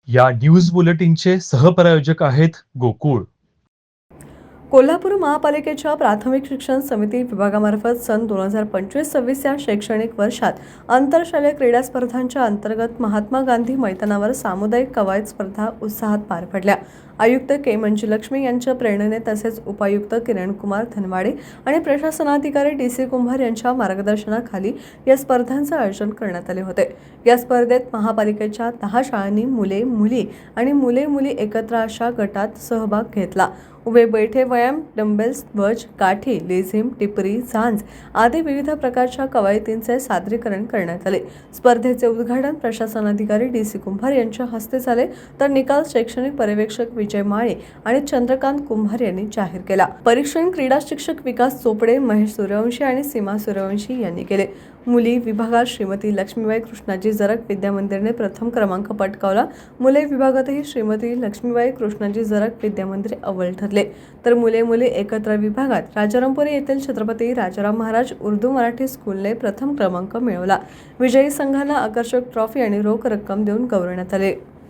या न्यूज बुलेटिनचे सहप्रायोजक आहेत गोकुळ. कोल्हापूर महापालिकेच्या प्राथमिक शिक्षण समिती विभागामार्फत सन 2025-26 या शैक्षणिक वर्षात आंतरशालेय क्रीडा स्पर्धांच्या अंतर्गत महात्मा गांधी मैदानावर सामुदायिक कवायत स्पर्धा उत्साहात पार पडल्या. आयुक्त के मंजुलक्ष्मी यांच्या प्रेरणेने तसेच उपायुक्त किरणकुमार धनवाडे आणि प्रशासनाधिकारी DC कुंभार यांच्या मार्गदर्शनाखाली या स्पर्धांचे आयोजन करण्यात आले होते. या स्पर्धेत महापालिकेच्या 10 शाळांनी मुले-मुली आणि मुले-मुली एकत्र अशा गटात सहभाग घेतला. उभे बैठे व्यायाम, डंबेल्स, ध्वज, काठी, लेझिम, टिपरी, झांज आदी विविध प्रकारच्या कवायतींचे सादरीकरण करण्यात आले. स्पर्धेचे उद्घाटन प्रशासनाधिकारी DC कुंभार यांच्या हस्ते झाले, तर निकाल शैक्षणिक पर्यवेक्षक विजय माळे आणि चंद्रकांत कुंभार यांनी जाहीर केला. परीक्षण क्रीडा शिक्षक विकास चोपडे, महेश सूर्यवंशी आणि सीमा सूर्यवंशी यांनी केले. मुली विभागात श्रीमती लक्ष्मीबाई कृष्णाजी जरग विद्यामंदिरने प्रथम क्रमांक पटकावला. मुले विभागातही श्रीमती लक्ष्मीबाई कृष्णाजी जरग विद्यामंदिर अव्वल ठरले, तर मुले-मुली एकत्र विभागात राजारामपुरी येथील छत्रपती राजाराम महाराज उर्दू मराठी स्कूलने प्रथम क्रमांक मिळवला. विजयी संघांना आकर्षक ट्रॉफी आणि रोख रक्कम देऊन गौरवण्यात आले.